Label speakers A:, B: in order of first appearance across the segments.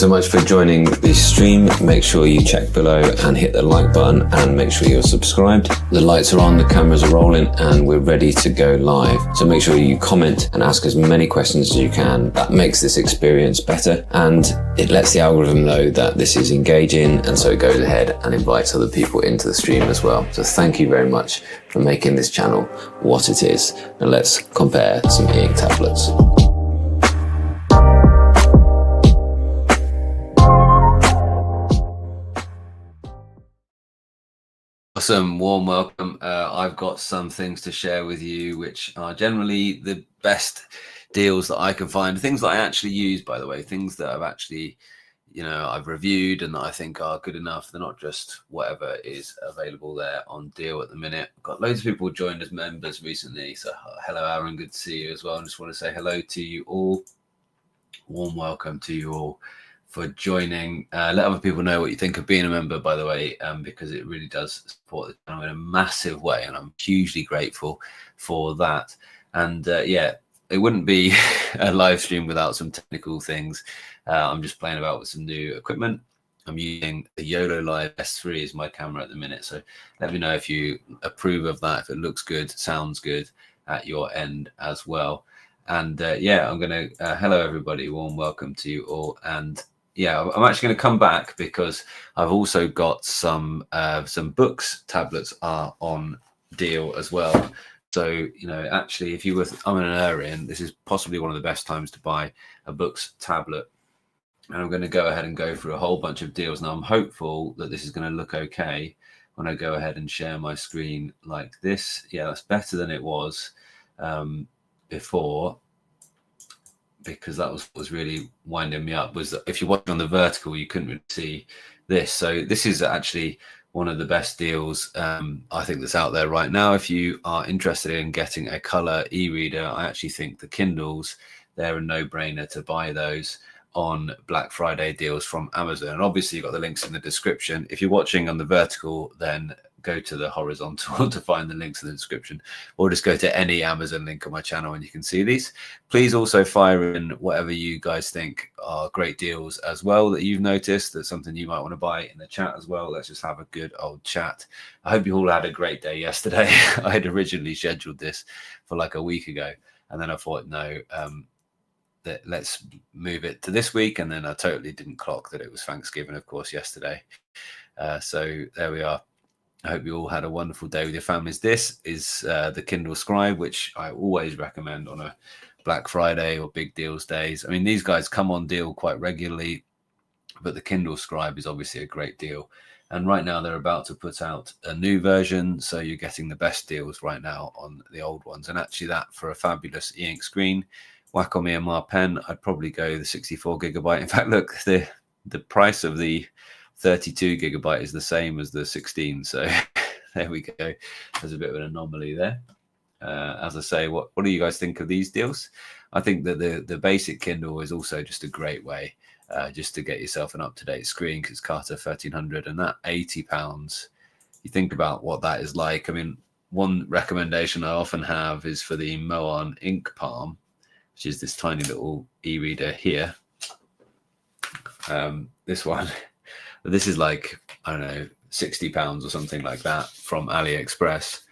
A: so much for joining this stream. Make sure you check below and hit the like button, and make sure you're subscribed. The lights are on, the cameras are rolling, and we're ready to go live. So make sure you comment and ask as many questions as you can. That makes this experience better, and it lets the algorithm know that this is engaging, and so it goes ahead and invites other people into the stream as well. So thank you very much for making this channel what it is. And let's compare some e-ink tablets. Awesome, warm welcome. I've got some things to share with you, which are generally the best deals that I can find. Things that I actually use, by the way, things that I've actually, I've reviewed and that I think are good enough. They're not just whatever is available there on deal at the minute. I've got loads of people joined as members recently. So hello, Aaron, good to see you as well. I just want to say hello to you all. Warm welcome to you all for joining. Let other people know what you think of being a member, by the way, because it really does support the channel in a massive way, and I'm hugely grateful for that. And yeah, it wouldn't be a live stream without some technical things. I'm just playing about with some new equipment. I'm using the YOLO Live S3 as my camera at the minute, so let me know if you approve of that, if it looks good, sounds good at your end as well. And yeah, I'm gonna hello everybody, warm welcome to you all. And yeah, I'm actually going to come back because I've also got some books tablets are on deal as well. So, actually, if you were umming, this is possibly one of the best times to buy a books tablet. And I'm going to go ahead and go through a whole bunch of deals. Now, I'm hopeful that this is going to look okay when I go ahead and share my screen like this. Yeah, that's better than it was before, because that was really winding me up, was that if you're watching on the vertical, you couldn't really see this. So this is actually one of the best deals I think that's out there right now. If you are interested in getting a color e-reader, I actually think the Kindles, they're a no-brainer to buy those on Black Friday deals from Amazon. And obviously you've got the links in the description. If you're watching on the vertical, then go to the horizontal to find the links in the description, or just go to any Amazon link on my channel and you can see these. Please also fire in whatever you guys think are great deals as well that you've noticed, that's something you might want to buy in the chat as well. Let's just have a good old chat. I hope you all had a great day yesterday. I had originally scheduled this for like a week ago, and then I thought, no, let's move it to this week, and then I totally didn't clock that it was Thanksgiving, of course, yesterday. So there we are. I hope you all had a wonderful day with your families. This is the Kindle Scribe, which I always recommend on a Black Friday or big deals days. I mean, these guys come on deal quite regularly, but the Kindle Scribe is obviously a great deal. And right now they're about to put out a new version, so you're getting the best deals right now on the old ones. And actually that, for a fabulous e-ink screen, whack on me a Mar pen, I'd probably go the 64 gigabyte. In fact, look, the price of the 32 gigabyte is the same as the 16, so there we go. There's a bit of an anomaly there. As I say, what do you guys think of these deals? I think that the basic Kindle is also just a great way just to get yourself an up-to-date screen, because it's Carter 1300, and that £80, you think about what that is like. I mean, one recommendation I often have is for the Moan Ink Palm, which is this tiny little e-reader here. This one. This is like, I don't know, £60 or something like that from AliExpress.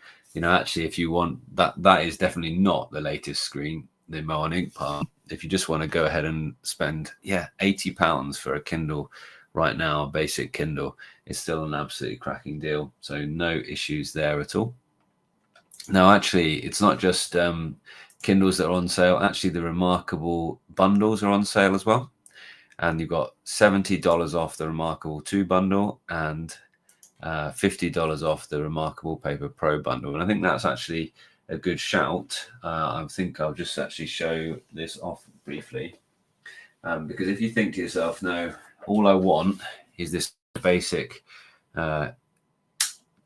A: Actually, if you want that is definitely not the latest screen, the Moan Ink Palm. If you just want to go ahead and spend, £80 for a Kindle right now, a basic Kindle, it's still an absolutely cracking deal. So no issues there at all. Now, actually, it's not just Kindles that are on sale. Actually, the Remarkable bundles are on sale as well. And you've got $70 off the Remarkable 2 bundle and $50 off the Remarkable Paper Pro bundle. And I think that's actually a good shout. I think I'll just actually show this off briefly. Because if you think to yourself, no, all I want is this basic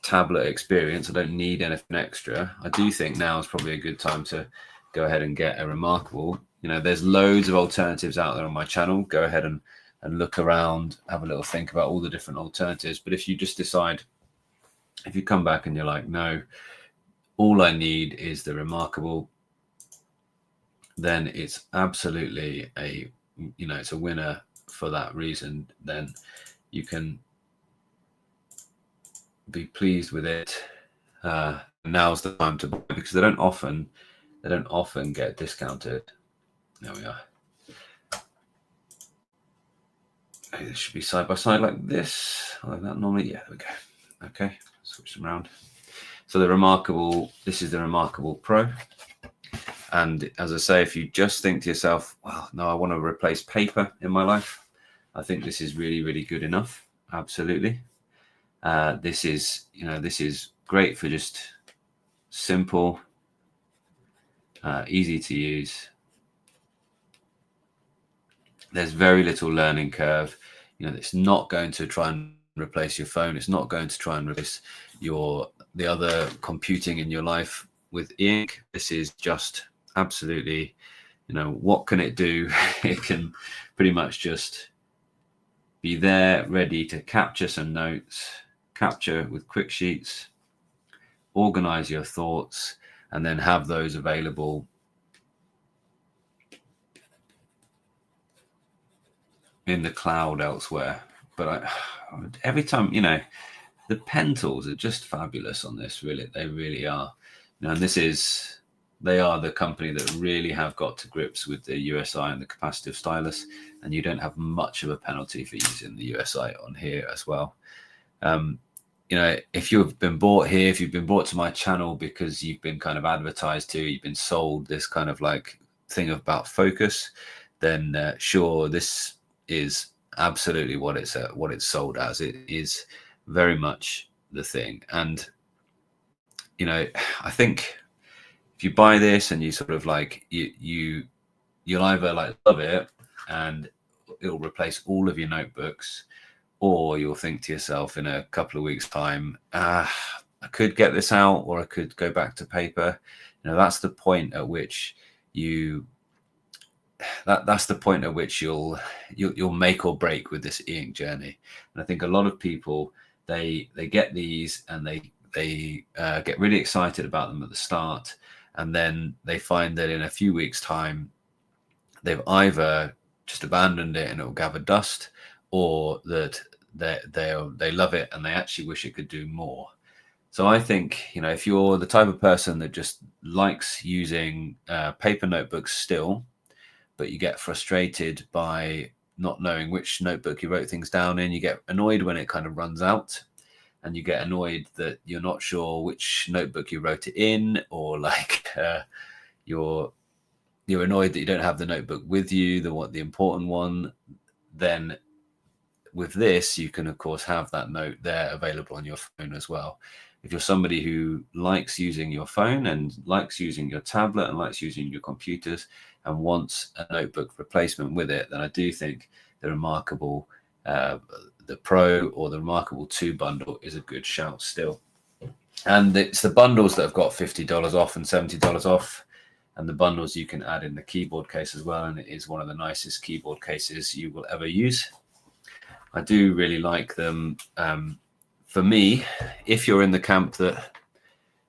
A: tablet experience, I don't need anything extra, I do think now is probably a good time to go ahead and get a Remarkable. There's loads of alternatives out there on my channel. Go ahead and look around, have a little think about all the different alternatives. But if you just decide, if you come back and you're like, no, all I need is the Remarkable, then it's absolutely it's a winner for that reason, then you can be pleased with it. Now's the time to buy, because they don't often get discounted. There we are. It should be side by side like this, like that normally. Yeah, there we go. Okay, switch them around. So this is the Remarkable Pro. And as I say, if you just think to yourself, well, no, I want to replace paper in my life, I think this is really, really good enough. Absolutely. This is great for just simple, easy to use. There's very little learning curve. It's not going to try and replace your phone. It's not going to try and replace the other computing in your life with e-ink. This is just absolutely, what can it do? It can pretty much just be there, ready to capture some notes, capture with quick sheets, organize your thoughts, and then have those available in the cloud elsewhere. But every time, the pen tools are just fabulous on this. Really, they really are. And they are the company that really have got to grips with the USI and the capacitive stylus, and you don't have much of a penalty for using the USI on here as well. If you've been bought here, if you've been brought to my channel because you've been kind of advertised to, you've been sold this kind of like thing about focus, then sure, this is absolutely what it's sold as. It is very much the thing. And I think if you buy this and you sort of like you'll either like love it and it'll replace all of your notebooks, or you'll think to yourself in a couple of weeks time, I could get this out, or I could go back to paper. That's the point at which that's the point at which you'll make or break with this e-ink journey. And I think a lot of people, they get these and they get really excited about them at the start, and then they find that in a few weeks time they've either just abandoned it and it will gather dust, or that they love it and they actually wish it could do more. So I think, if you're the type of person that just likes using paper notebooks still, but you get frustrated by not knowing which notebook you wrote things down in, you get annoyed when it kind of runs out, and you get annoyed that you're not sure which notebook you wrote it in, or like you're annoyed that you don't have the notebook with you, the important one, then with this, you can, of course, have that note there available on your phone as well. If you're somebody who likes using your phone and likes using your tablet and likes using your computers and wants a notebook replacement with it, then I do think the Remarkable, the Pro or the Remarkable 2 bundle is a good shout still. And it's the bundles that have got $50 off and $70 off. And the bundles you can add in the keyboard case as well. And it is one of the nicest keyboard cases you will ever use. I do really like them. For me, if you're in the camp that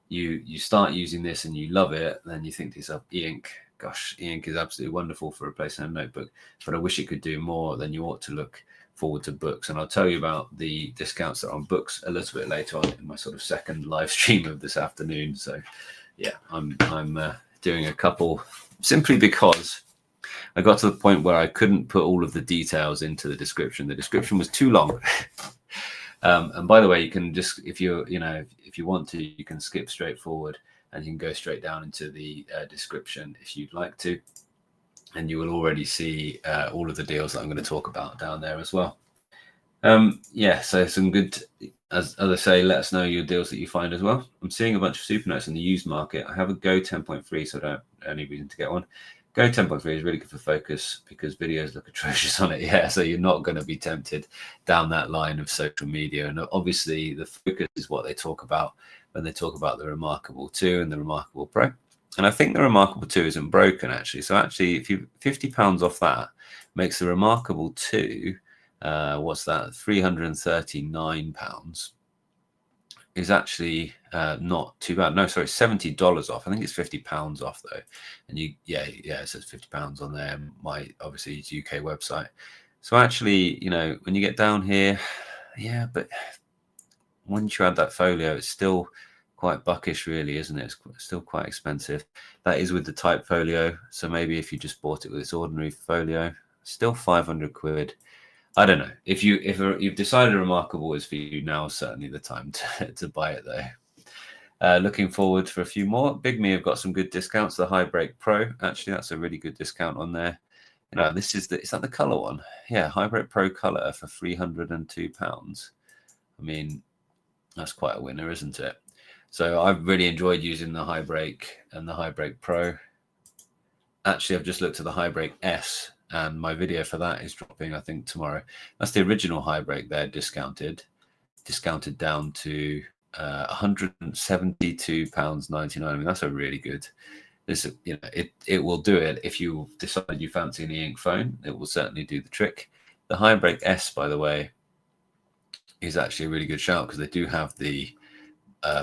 A: you start using this and you love it, then you think to yourself, e-ink, gosh, e-ink is absolutely wonderful for replacing a notebook, but I wish it could do more. Then you ought to look forward to books. And I'll tell you about the discounts that are on books a little bit later on in my sort of second live stream of this afternoon. So yeah, I'm doing a couple simply because I got to the point where I couldn't put all of the details into the description. The description was too long. And by the way, you can just, if you want to, you can skip straight forward and you can go straight down into the description if you'd like to. And you will already see all of the deals that I'm going to talk about down there as well. Yeah, so some good, as I say, let us know your deals that you find as well. I'm seeing a bunch of super notes in the used market. I have a Go 10.3, so I don't have any reason to get one. Go 10.3 is really good for focus because videos look atrocious on it. Yeah, so you're not going to be tempted down that line of social media. And obviously the focus is what they talk about when they talk about the Remarkable 2 and the Remarkable Pro. And I think the Remarkable 2 isn't broken, actually. So actually, if you £50 off that makes the Remarkable 2, what's that, £339, is actually not too bad. No, sorry, $70 off. I think it's £50 off though. And it says £50 on there. My obviously it's UK website. So actually, you know, when you get down here, yeah, but once you add that folio, it's still quite buckish, really, isn't it? It's still quite expensive. That is with the type folio. So maybe if you just bought it with its ordinary folio, still 500 quid. I don't know. If you've decided Remarkable is for you, now certainly the time to buy it though. Looking forward for a few more. Bigme have got some good discounts. The High Break Pro, actually, that's a really good discount on there. You know, is that the color one? Yeah, High Break Pro color for £302. I mean, that's quite a winner, isn't it? So I've really enjoyed using the High Break and the High Break Pro. Actually, I've just looked at the High Break S, and my video for that is dropping, I think, tomorrow. That's the original High Break there, discounted down to £172.99. I mean, that's a really good. This, you know, it will do it if you decide you fancy an e-ink phone. It will certainly do the trick. The High Break S, by the way, is actually a really good shout because they do have the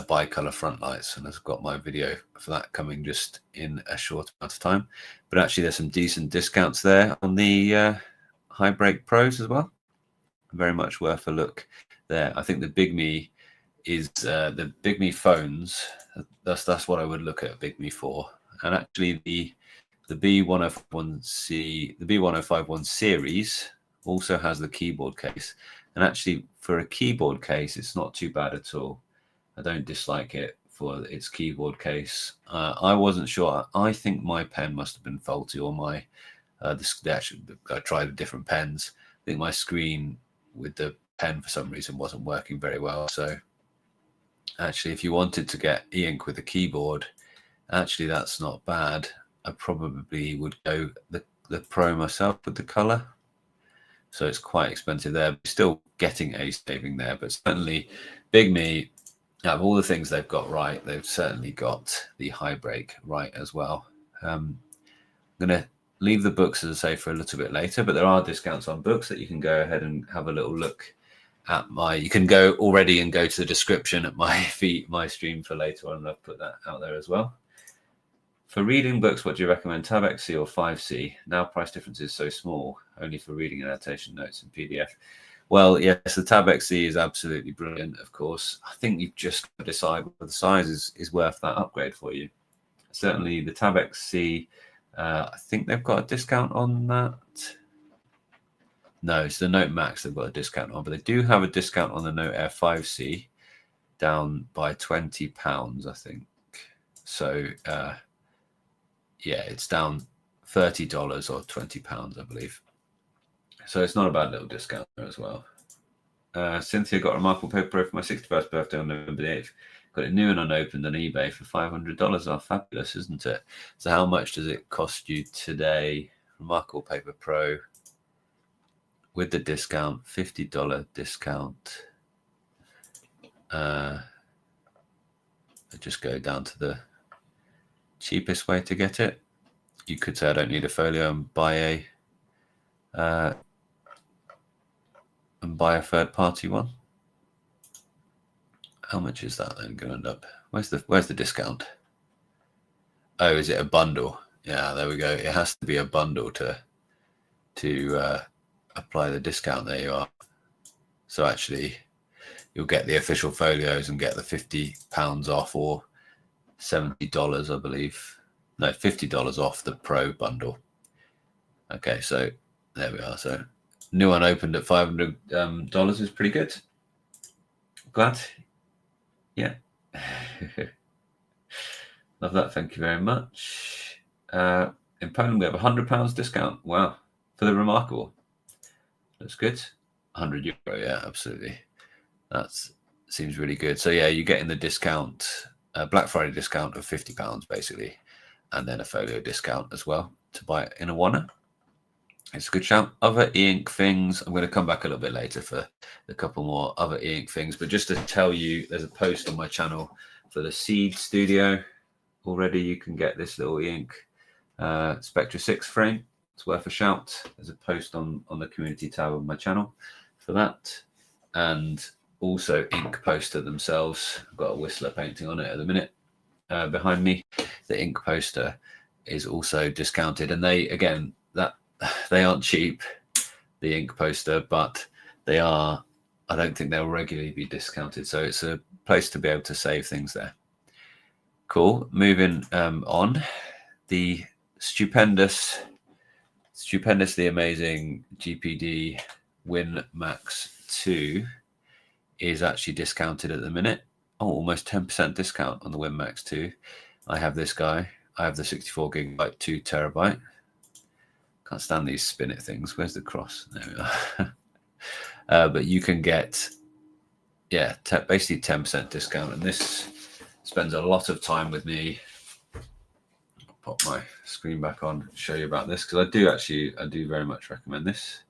A: bi-color front lights, and I've got my video for that coming just in a short amount of time. But actually, there's some decent discounts there on the High Break Pros as well. Very much worth a look there. I think the Bigme is the Bigme phones. That's what I would look at Bigme for. And actually, the B1051C, the B1051 series also has the keyboard case. And actually, for a keyboard case, it's not too bad at all. I don't dislike it for its keyboard case. I wasn't sure. I think my pen must have been faulty, or my I tried different pens. I think my screen with the pen for some reason wasn't working very well. So actually, if you wanted to get e-ink with a keyboard, actually that's not bad. I probably would go the Pro myself with the color. So it's quite expensive there, but still getting a saving there. But certainly Bigme, out of all the things they've got right, they've certainly got the High Break right as well. I'm going to leave the books, as I say, for a little bit later, but there are discounts on books that you can go ahead and have a little look at. You can go already and go to the description at my stream for later on, and I've put that out there as well. For reading books, what do you recommend, Tab XC or 5C? Now price difference is so small, only for reading and annotation notes and PDF. Well, yes, the Tab XC is absolutely brilliant, of course. I think you've just got to decide whether the size is worth that upgrade for you. Certainly the Tab XC, I think they've got a discount on that. No, it's the Note Max they've got a discount on, but they do have a discount on the Note Air 5C, down by £20, I think. So, yeah, it's down $30 or £20, I believe. So it's not a bad little discount there as well. Cynthia got a Remarkable Paper Pro for my 61st birthday on November the 8th. Got it new and unopened on eBay for $500. Oh, fabulous, isn't it? So how much does it cost you today? Remarkable Paper Pro with the discount, $50 discount. I just go down to the cheapest way to get it. You could say I don't need a folio and buy a third-party one. How much is that then going to end up? Where's the discount? Oh, is it a bundle? Yeah, there we go. It has to be a bundle to apply the discount. There you are. So actually, you'll get the official folios and get the £50 off, or $70, I believe. No, $50 off the Pro bundle. Okay, so there we are. So new unopened at $500 is pretty good. Glad. Yeah. Love that. Thank you very much. In Poland, we have £100 discount. Wow. For the Remarkable. That's good. €100. Yeah, absolutely. That seems really good. So yeah, you're getting the discount, Black Friday discount of £50 basically, and then a folio discount as well to buy it in a Warner. It's a good shout. Other e-ink things, I'm going to come back a little bit later for a couple more other e-ink things, but just to tell you, there's a post on my channel for the Seed Studio. Already you can get this little e-ink Spectra 6 frame. It's worth a shout. There's a post on the community tab on my channel for that. And also ink poster themselves. I've got a Whistler painting on it at the minute behind me. The ink poster is also discounted, and they aren't cheap, the ink poster, but they are, I don't think they'll regularly be discounted. So it's a place to be able to save things there. Cool. Moving on, the stupendously amazing GPD Win Max 2 is actually discounted at the minute. Oh, almost 10% discount on the Win Max 2. I have this guy. I have the 64 gigabyte, 2 terabyte. Can't stand these spin it things. Where's the cross? There we are. But you can get, yeah, basically 10% discount. And this spends a lot of time with me. I'll pop my screen back on, show you about this, because I do very much recommend this.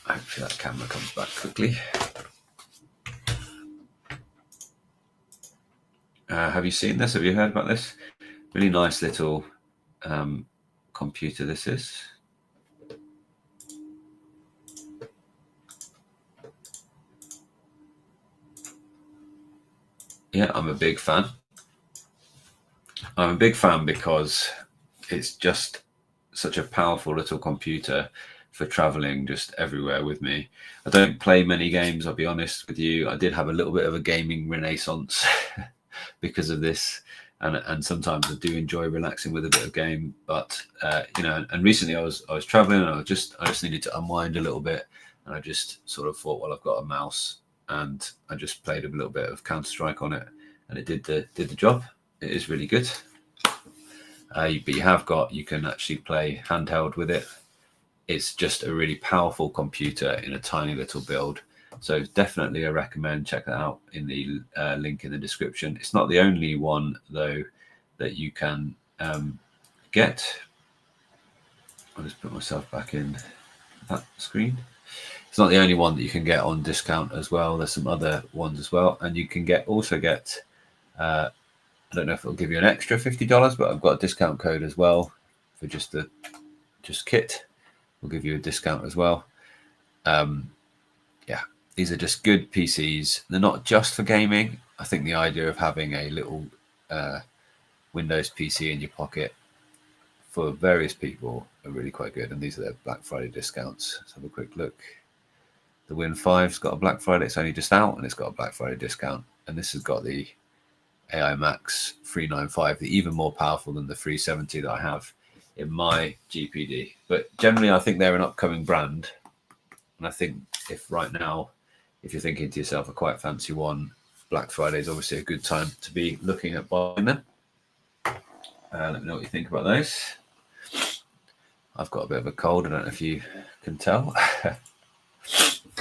A: Hopefully that camera comes back quickly. Have you seen this? Have you heard about this? Really nice little computer this is. Yeah, I'm a big fan. I'm a big fan because it's just such a powerful little computer for traveling just everywhere with me. I don't play many games, I'll be honest with you. I did have a little bit of a gaming renaissance because of this. And sometimes I do enjoy relaxing with a bit of game, but you know. And recently I was traveling, and I just needed to unwind a little bit, and I just sort of thought, well, I've got a mouse, and I just played a little bit of Counter-Strike on it, and it did the job. It is really good. But you can actually play handheld with it. It's just a really powerful computer in a tiny little build. So definitely I recommend check that out in the link in the description. It's not the only one though that you can get. I'll just put myself back in that screen. It's not the only one that you can get on discount as well. There's some other ones as well, and you can also get. I don't know if it'll give you an extra $50, but I've got a discount code as well for just kit. We'll give you a discount as well. Yeah. These are just good PCs. They're not just for gaming. I think the idea of having a little Windows PC in your pocket for various people are really quite good. And these are their Black Friday discounts. Let's have a quick look. The Win 5's got a Black Friday. It's only just out, and it's got a Black Friday discount. And this has got the AI Max 395, the even more powerful than the 370 that I have in my GPD. But generally, I think they're an upcoming brand. And I think if you're thinking to yourself, I quite fancy one, Black Friday is obviously a good time to be looking at buying them. Let me know what you think about those. I've got a bit of a cold. I don't know if you can tell.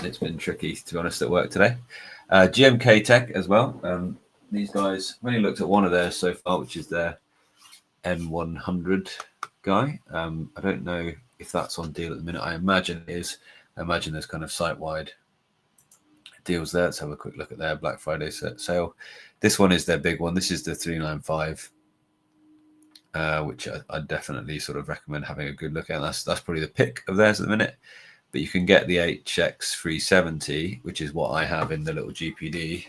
A: It's been tricky, to be honest, at work today. GMKtec as well. These guys, I've only looked at one of theirs so far, which is their N100 guy. I don't know if that's on deal at the minute. I imagine it is. I imagine there's kind of site-wide deals there. Let's have a quick look at their Black Friday sale. This one is their big one. This is the 395, which I definitely sort of recommend having a good look at. That's probably the pick of theirs at the minute. But you can get the HX 370, which is what I have in the little GPD.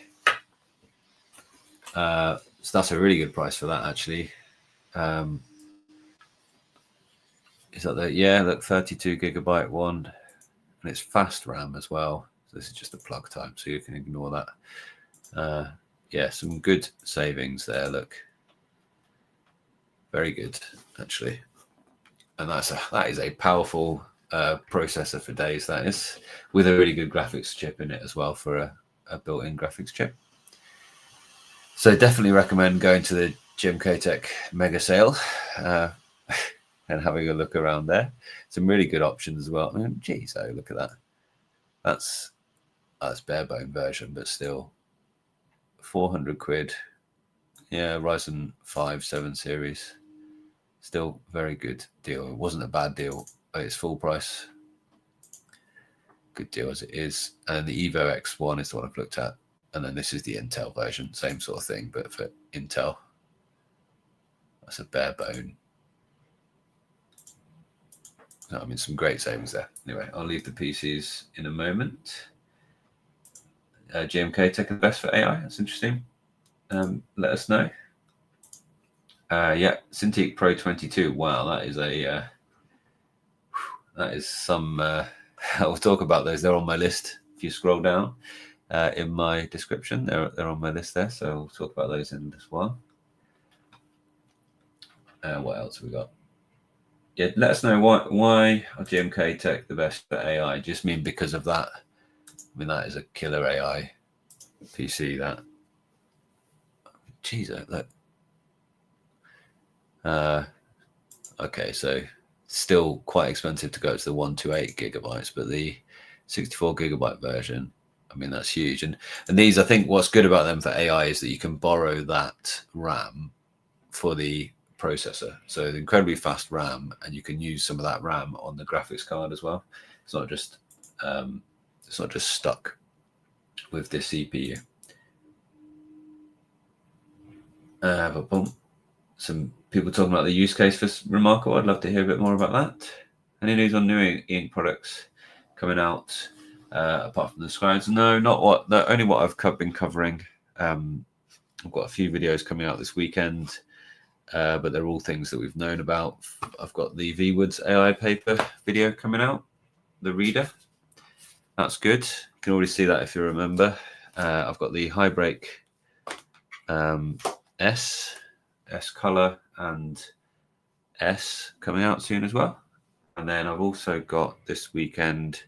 A: So that's a really good price for that, actually. Is that the, yeah, look, 32 gigabyte one, and it's fast RAM as well. So this is just a plug type, so you can ignore that. Yeah, some good savings there. Look, very good actually, and that is a powerful processor for days. That is, with a really good graphics chip in it as well for a built-in graphics chip. So definitely recommend going to the GMKtec mega sale and having a look around there. Some really good options as well. I mean, geez, oh, look at that. That's bare bone version, but still 400 quid. Yeah, Ryzen 5 7 series. Still very good deal. It wasn't a bad deal at its full price. Good deal as it is. And the Evo X1 is the one I've looked at. And then this is the Intel version, same sort of thing, but for Intel. That's a bare bone. I mean, some great savings there. Anyway, I'll leave the PCs in a moment. GMKtec is the best for AI. That's interesting. Let us know. Yeah, Cintiq Pro 22. Wow, that is a that is some. I'll talk about those. They're on my list. If you scroll down in my description, they're on my list there. So we'll talk about those in as well. What else have we got? Yeah, let us know why are GMKtec the best for AI? Just mean because of that. I mean, that is a killer AI PC. That. Jeez, look. Okay, so still quite expensive to go to the 128 gigabytes, but the 64 gigabyte version, I mean, that's huge. And these, I think what's good about them for AI is that you can borrow that RAM for the processor. So the incredibly fast RAM, and you can use some of that RAM on the graphics card as well. It's not just stuck with this CPU. Some people talking about the use case for Remarkable. I'd love to hear a bit more about that. Any news on new e-ink products coming out apart from the scribes? No, only what I've been covering. I've got a few videos coming out this weekend, but they're all things that we've known about. I've got the V-Woods AI paper video coming out, the reader. That's good. You can already see that if you remember. I've got the High Break S color and S coming out soon as well. And then I've also got this weekend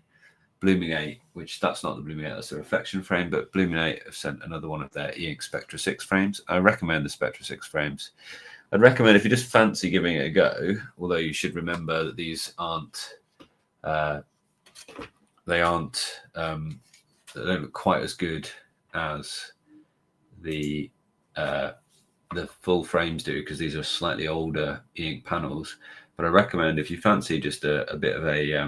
A: Bigme, which that's not the Bigme, that's a reflection frame, but Bigme have sent another one of their e-ink Spectra 6 frames. I recommend the Spectra 6 frames. I'd recommend if you just fancy giving it a go, although you should remember that these they don't look quite as good as the full frames do, because these are slightly older e-ink panels. But I recommend if you fancy just a bit of a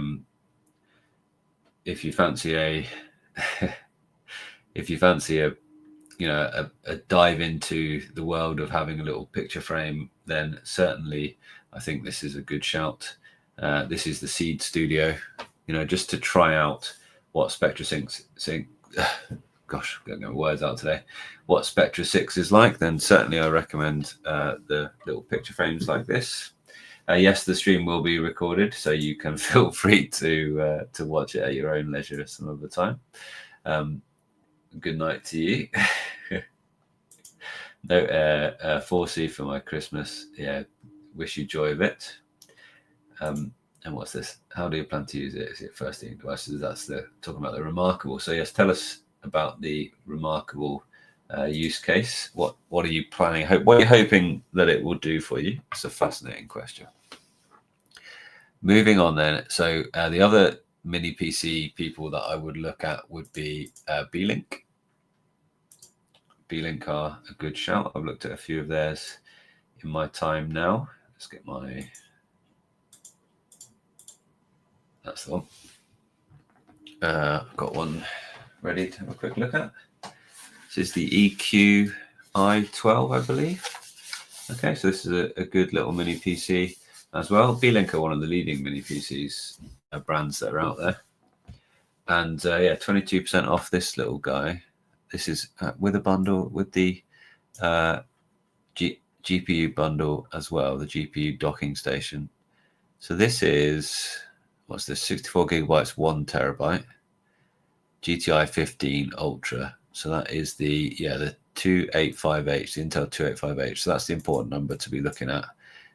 A: if you fancy a dive into the world of having a little picture frame, then certainly I think this is a good shout. This is the Seed Studio, just to try out what Spectra 6 gosh, I'm getting my words out today. What Spectra 6 is like, then certainly I recommend the little picture frames like this. Yes, the stream will be recorded, so you can feel free to watch it at your own leisure some of the time. Good night to you. No 4C for my Christmas. Yeah, wish you joy of it. And what's this? How do you plan to use it? Is it first e-ink devices? That's talking about the Remarkable. So yes, tell us about the Remarkable use case. What are you planning? What are you hoping that it will do for you? It's a fascinating question. Moving on then. So the other mini PC people that I would look at would be Beelink. Beelink are a good shout. I've looked at a few of theirs in my time now. Let's get my... That's the one. I've got one ready to have a quick look at. This is the EQ i12, I believe. Okay, so this is a good little mini PC as well. Beelink are one of the leading mini PCs brands that are out there. And yeah, 22% off this little guy. This is with a bundle with the GPU bundle as well, the GPU docking station. So this is, what's this, 64 gigabytes, 1 terabyte, GTI 15 Ultra. So that is the 285H, the Intel 285H. So that's the important number to be looking at.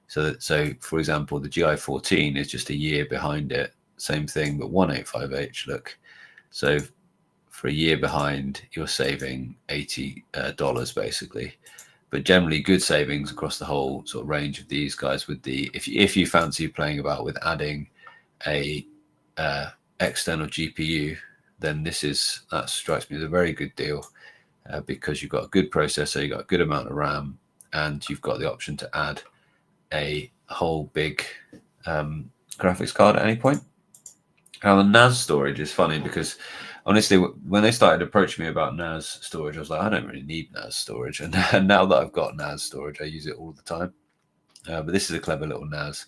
A: So for example, the GI 14 is just a year behind it. Same thing, but 185H, look. So for a year behind, you're saving $80 basically. But generally good savings across the whole sort of range of these guys. With the if you fancy playing about with adding a external GPU, then that strikes me as a very good deal, because you've got a good processor, you've got a good amount of RAM, and you've got the option to add a whole big graphics card at any point. Now the NAS storage is funny because honestly, when they started approaching me about NAS storage, I was like, I don't really need NAS storage. And now that I've got NAS storage, I use it all the time. But this is a clever little NAS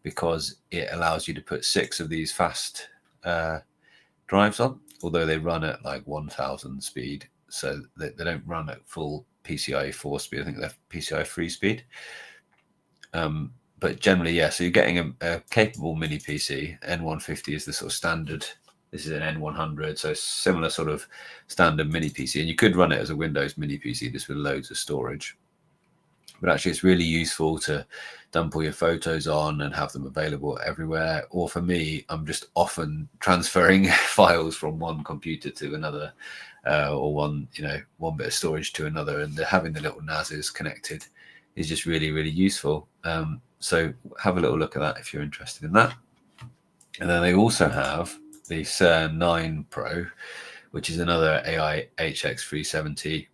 A: because it allows you to put 6 of these fast drives on, although they run at like 1000 speed. So they don't run at full PCIe 4 speed. I think they're PCIe 3 speed. but generally, yeah, so you're getting a capable mini PC. N150 is the sort of standard. This is an N100, so similar sort of standard mini PC. And you could run it as a Windows mini PC, just with loads of storage. But actually, it's really useful to dump all your photos on and have them available everywhere. Or for me, I'm just often transferring files from one computer to another, or one bit of storage to another, and having the little NASs connected is just really, really useful. So have a little look at that if you're interested in that. And then they also have the CERN 9 Pro, which is another AI HX370.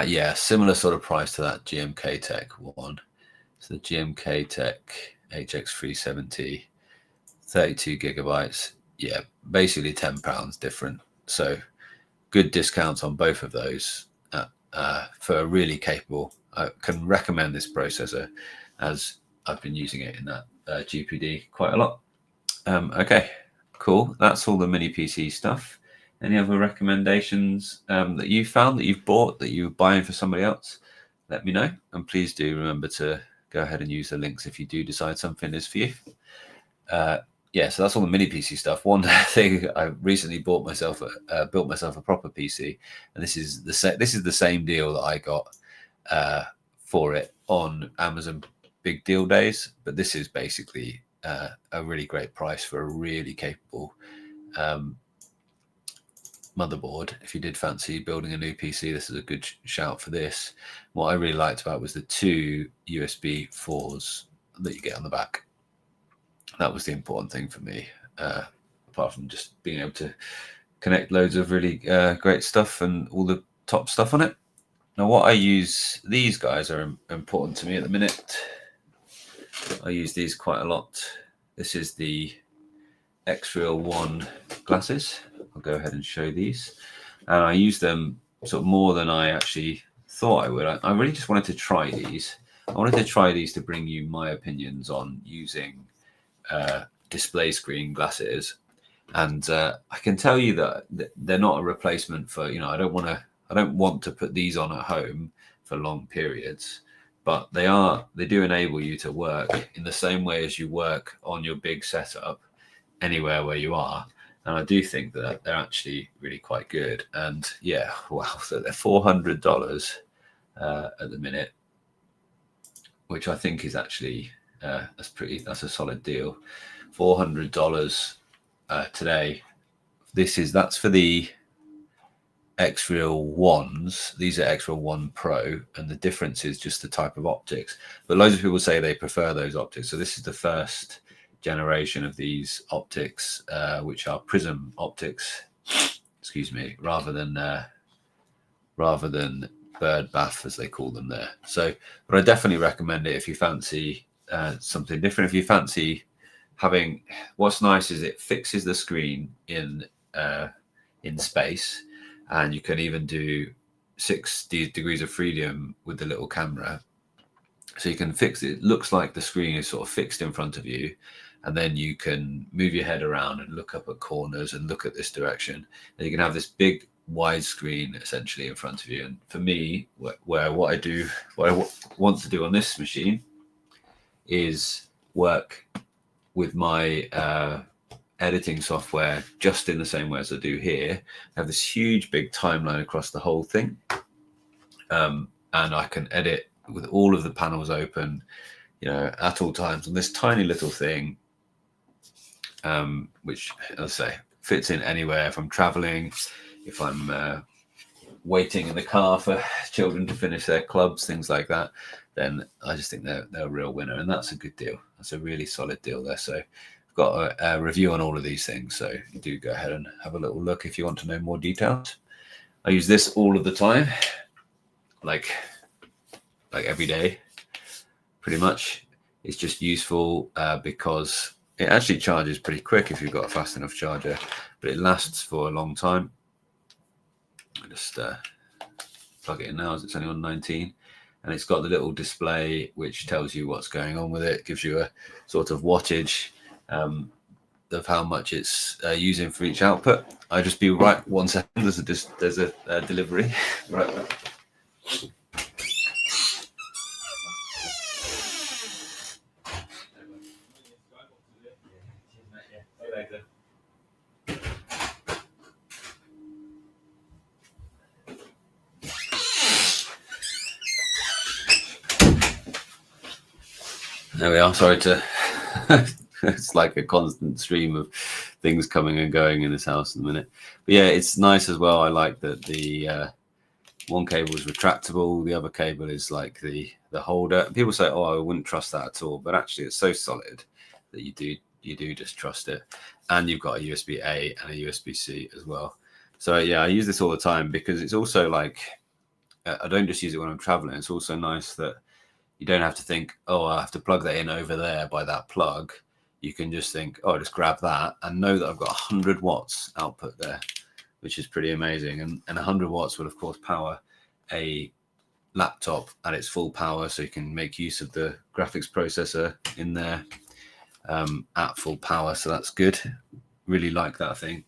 A: Yeah, similar sort of price to that GMKtec one. So the GMKtec HX370, 32 gigabytes. Yeah, basically £10 different. So good discounts on both of those for a really capable. I can recommend this processor, as I've been using it in that GPD quite a lot. Okay, cool. That's all the mini PC stuff. Any other recommendations that you found, that you've bought, that you're buying for somebody else? Let me know. And please do remember to go ahead and use the links if you do decide something is for you. Yeah, so that's all the mini PC stuff. One thing, I recently built myself a proper PC, and this is the same deal that I got for it on Amazon Big Deal Days. But this is basically a really great price for a really capable motherboard. If you did fancy building a new PC, this is a good shout for this. What I really liked about was the 2 USB 4s that you get on the back. That was the important thing for me, apart from just being able to connect loads of really great stuff and all the top stuff on it. Now, what I use, these guys are important to me at the minute. I use these quite a lot. This is the X-Real 1 glasses. I'll go ahead and show these. And I use them sort of more than I actually thought I would. I really just wanted to try these. I wanted to try these to bring you my opinions on using display screen glasses. And I can tell you that they're not a replacement for, I don't want to put these on at home for long periods. But they do enable you to work in the same way as you work on your big setup anywhere where you are. And I do think that they're actually really quite good. And yeah, wow, so they're $400 at the minute, which I think is actually that's a solid deal. $400 today. That's for the X-Real 1s. These are X-Real 1 Pro, and the difference is just the type of optics. But loads of people say they prefer those optics. So this is the first generation of these optics, which are prism optics, excuse me, rather than bird bath, as they call them there. So, but I definitely recommend it if you fancy something different. If you fancy having, what's nice is it fixes the screen in space. And you can even do 60 degrees of freedom with the little camera. So you can fix it. It looks like the screen is sort of fixed in front of you. And then you can move your head around and look up at corners and look at this direction. And you can have this big wide screen essentially in front of you. And for me, what I want to do on this machine is work with my editing software just in the same way as I do here. I have this huge big timeline across the whole thing, and I can edit with all of the panels open, at all times on this tiny little thing, which, as I say, fits in anywhere. If I'm traveling, if I'm waiting in the car for children to finish their clubs, things like that, then I just think they're a real winner, and that's a good deal. That's a really solid deal there. So got a review on all of these things, so do go ahead and have a little look if you want to know more details. I use this all of the time, like every day, pretty much. It's just useful because it actually charges pretty quick if you've got a fast enough charger, but it lasts for a long time. I just plug it in now, as it's only on 19. And it's got the little display which tells you what's going on with it. It gives you a sort of wattage of how much it's using for each output. I'll just be right 1 second. There's a delivery. Right back. There we are. Sorry to. It's like a constant stream of things coming and going in this house in a minute. But yeah, it's nice as well. I like that the one cable is retractable. The other cable is like the holder. People say, "Oh, I wouldn't trust that at all," but actually, it's so solid that you do just trust it. And you've got a USB A and a USB C as well. So yeah, I use this all the time because it's also like I don't just use it when I'm traveling. It's also nice that you don't have to think, oh, I have to plug that in over there by that plug. You can just think, oh, just grab that and know that I've got 100 watts output there, which is pretty amazing. And 100 watts will, of course, power a laptop at its full power. So you can make use of the graphics processor in there at full power. So that's good. Really like that thing.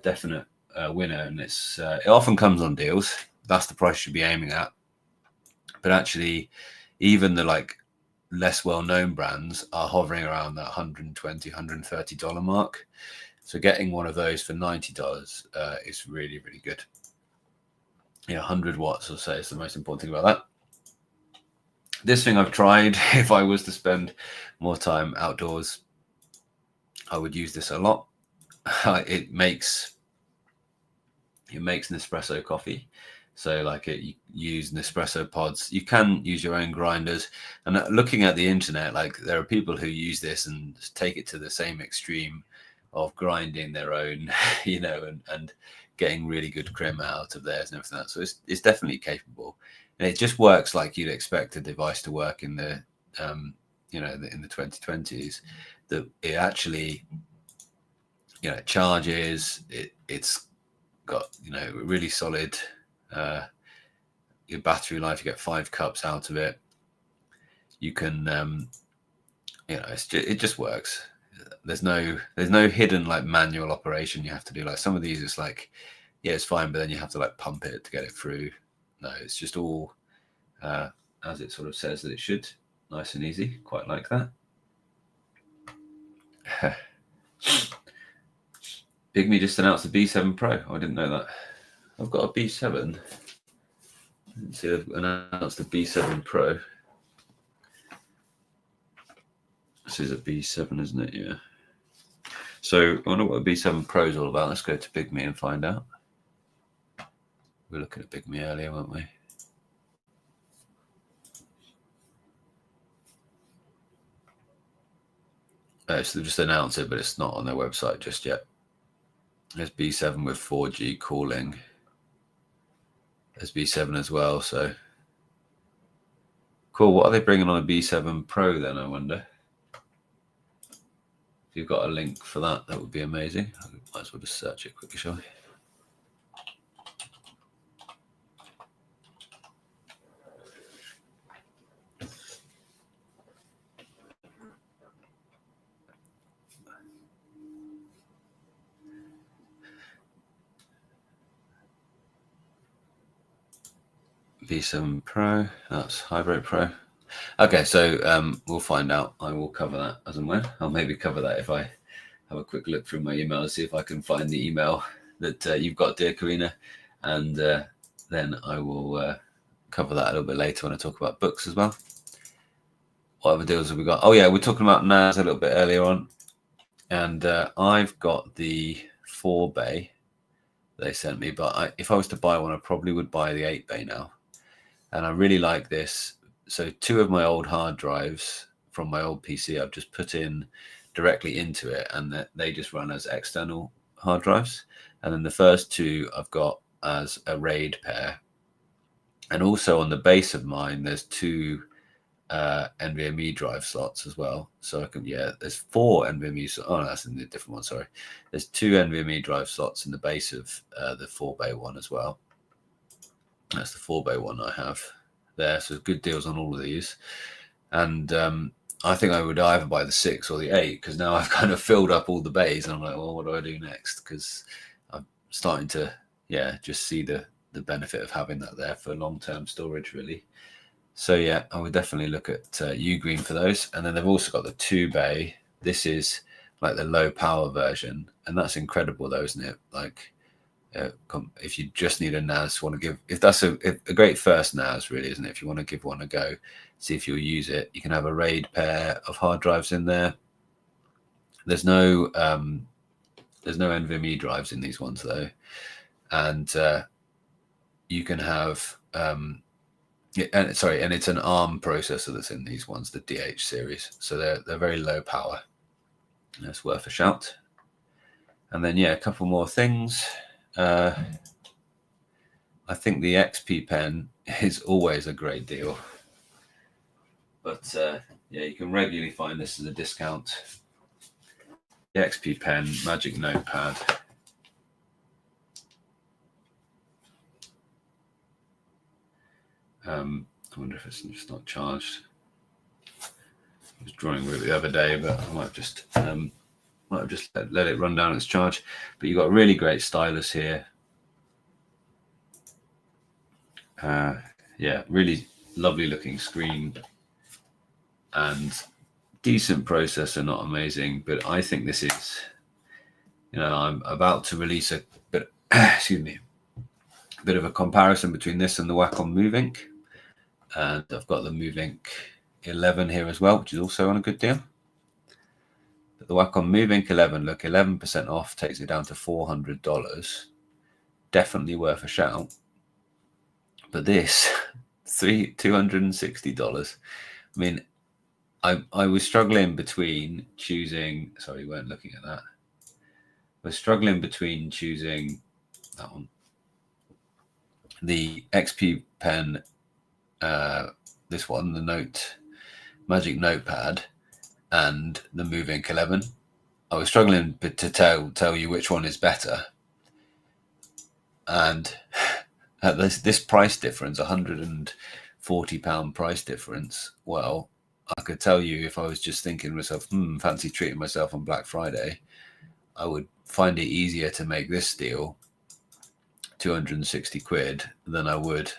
A: Definite winner. And it often comes on deals. That's the price you should be aiming at. But actually, even the like less well-known brands are hovering around that $120, $130 mark. So getting one of those for $90 is really, really good. Yeah, 100 watts, I'll say, is the most important thing about that. This thing I've tried. If I was to spend more time outdoors, I would use this a lot. It makes Nespresso coffee. So like you use Nespresso pods. You can use your own grinders. And looking at the internet, like there are people who use this and take it to the same extreme of grinding their own, and getting really good crema out of theirs and everything. So it's definitely capable. And it just works like you'd expect a device to work in the, in the 2020s. That it actually, charges. It's got really solid. Your battery life, you get 5 cups out of it. You can it just works. There's no hidden like manual operation you have to do. Like some of these, it's like, yeah, it's fine, but then you have to like pump it to get it through. No, it's just all as it sort of says that it should. Nice and easy. Quite like that. Bigme just announced the B7 Pro. I didn't know that. I've got a B7. I didn't see they've announced the B7 Pro. This is a B7, isn't it? Yeah. So I wonder what a B7 Pro is all about. Let's go to Bigme and find out. We were looking at Bigme earlier, weren't we? So they've just announced it, but it's not on their website just yet. There's B7 with 4G calling. There's B7 as well, so cool. What are they bringing on a B7 Pro then, I wonder? If you've got a link for that, that would be amazing. I might as well just search it quickly, shall we? B7 Pro, that's Hybrid Pro. Okay, so we'll find out. I will cover that as and when. I'll maybe cover that if I have a quick look through my email, see if I can find the email that you've got, dear Karina, and then I will cover that a little bit later when I talk about books as well. What other deals have we got? Oh yeah, we're talking about NAS a little bit earlier on, and I've got the 4-bay they sent me, but if I was to buy one, I probably would buy the 8-bay now. And I really like this. So 2 of my old hard drives from my old PC, I've just put in directly into it, and they just run as external hard drives. And then the first 2 I've got as a RAID pair. And also on the base of mine, there's 2 NVMe drive slots as well. So I can, there's 4 NVMe. Oh, no, that's in the different one. Sorry. There's 2 NVMe drive slots in the base of the 4-bay one as well. That's the 4-bay one I have there. So good deals on all of these. And I think I would either buy the 6 or the 8, because now I've kind of filled up all the bays and I'm like, well, what do I do next? Because I'm starting to, just see the benefit of having that there for long-term storage, really. So yeah, I would definitely look at Ugreen for those. And then they've also got the 2-bay. This is like the low power version, and that's incredible though, isn't it? Like if you just need a NAS, want to give, if that's a great first NAS, really, isn't it? If you want to give one a go, see if you'll use it. You can have a RAID pair of hard drives in there. There's no NVMe drives in these ones though, and you can have and it's an ARM processor that's in these ones, the DH series. So they're very low power. That's worth a shout. And then a couple more things. I think the XP pen is always a great deal, but you can regularly find this as a discount. The XP pen Magic Notepad. I wonder if it's just not charged. I was drawing with it the other day, but I might have just let it run down its charge. But you've got a really great stylus here. Really lovely looking screen and decent processor, not amazing, but I think this is, I'm about to release a bit of a comparison between this and the Wacom Move-ink, and I've got the Move-ink 11 here as well, which is also on a good deal. But the Wacom Move-ink 11, look, 11% off takes it down to $400. Definitely worth a shout. But this, $260. I mean, I was struggling between choosing. Sorry, we weren't looking at that. I was struggling between choosing that one, the XP pen, this one, the Magic Notepad, and the Move-ink 11. I was struggling to tell you which one is better, and at this price difference, £140 price difference. Well, I could tell you, if I was just thinking to myself, fancy treating myself on Black Friday, I would find it easier to make this deal 260 quid than I would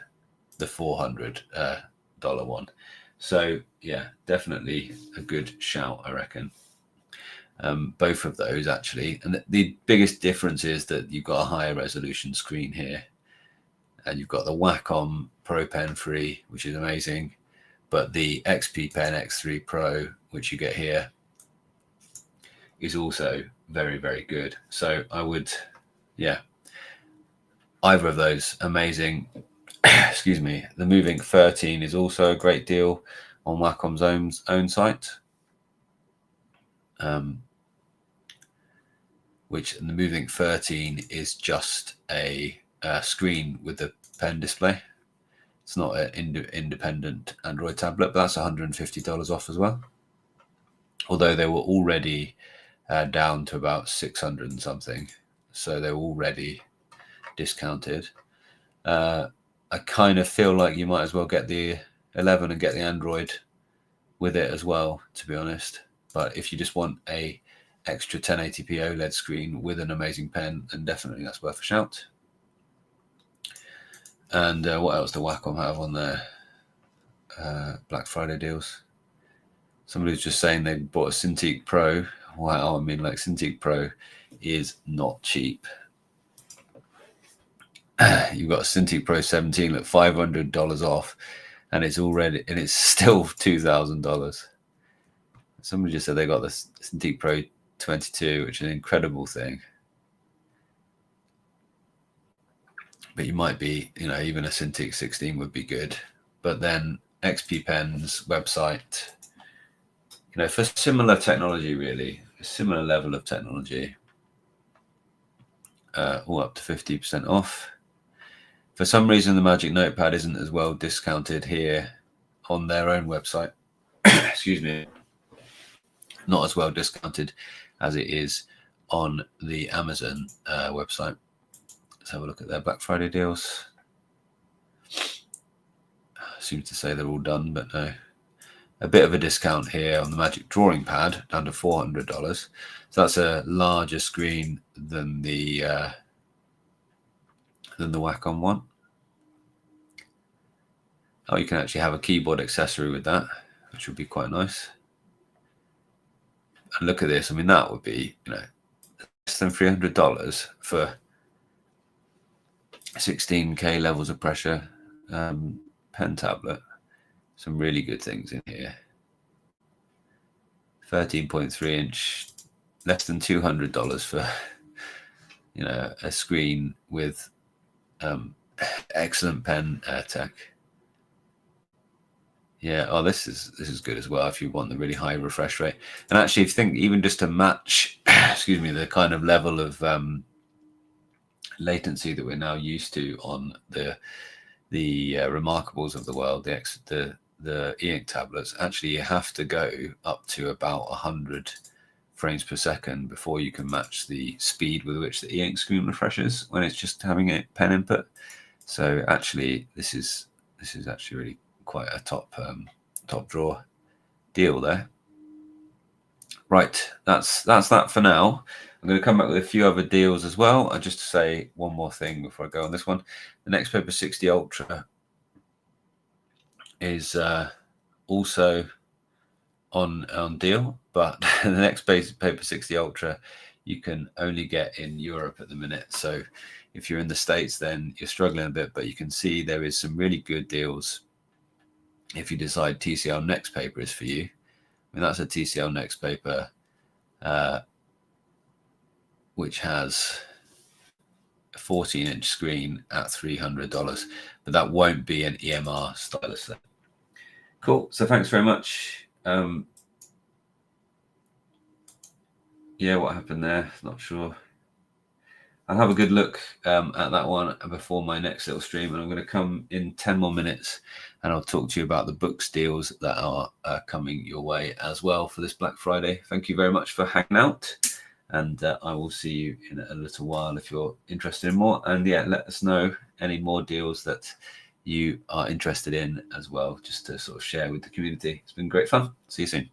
A: the $400 one. So definitely a good shout, I reckon. Both of those actually, and the biggest difference is that you've got a higher resolution screen here, and you've got the Wacom Pro Pen 3, which is amazing. But the XP Pen X3 Pro, which you get here, is also very, very good. So I would, either of those, amazing. Excuse me. The Move-ink 13 is also a great deal on Wacom's own site. Which the Move-ink 13 is just a screen with the pen display. It's not an independent Android tablet, but that's $150 off as well. Although they were already down to about 600 and something, so they were already discounted. I kind of feel like you might as well get the 11 and get the Android with it as well, to be honest. But if you just want a extra 1080p OLED screen with an amazing pen, then definitely that's worth a shout. And what else do Wacom have on their Black Friday deals? Somebody's just saying they bought a Cintiq Pro. Wow, I mean, like, Cintiq Pro is not cheap. You've got a Cintiq Pro 17 at $500 off, and it's still $2,000. Somebody just said they got the Cintiq Pro 22, which is an incredible thing. But you might be, even a Cintiq 16 would be good. But then XP Pen's website, for similar technology, really, a similar level of technology, all up to 50% off. For some reason, the Magic Notepad isn't as well discounted here on their own website. Excuse me. Not as well discounted as it is on the Amazon website. Let's have a look at their Black Friday deals. Seems to say they're all done, but no. A bit of a discount here on the Magic Drawing Pad, down to $400. So that's a larger screen than the Wacom one. Oh, you can actually have a keyboard accessory with that, which would be quite nice. And look at this. I mean, that would be, less than $300 for 16K levels of pressure pen tablet. Some really good things in here. 13.3 inch, less than $200 for, you know, a screen with excellent pen tech. Yeah, oh, this is good as well if you want the really high refresh rate. And actually, if you think even just to match, excuse me, the kind of level of latency that we're now used to on the Remarkables of the world, the e-ink tablets, actually you have to go up to about 100 frames per second before you can match the speed with which the e-ink screen refreshes when it's just having a pen input. So actually, this is actually really quite a top draw deal there. Right, that's that for now. I'm going to come back with a few other deals as well. I just to say one more thing before I go on this one. The next Paper 60 Ultra is also on deal, but the next Paper 60 Ultra you can only get in Europe at the minute. So if you're in the States, then you're struggling a bit, but you can see there is some really good deals if you decide TCL Next Paper is for you. I mean, that's a TCL Next Paper which has a 14-inch screen at $300, but that won't be an EMR stylus there. Cool. So thanks very much. Yeah, what happened there? Not sure. I'll have a good look at that one before my next little stream, and I'm going to come in 10 more minutes and I'll talk to you about the books deals that are coming your way as well for this Black Friday. Thank you very much for hanging out, and I will see you in a little while if you're interested in more. And yeah, let us know any more deals that you are interested in as well, just to sort of share with the community. It's been great fun. See you soon.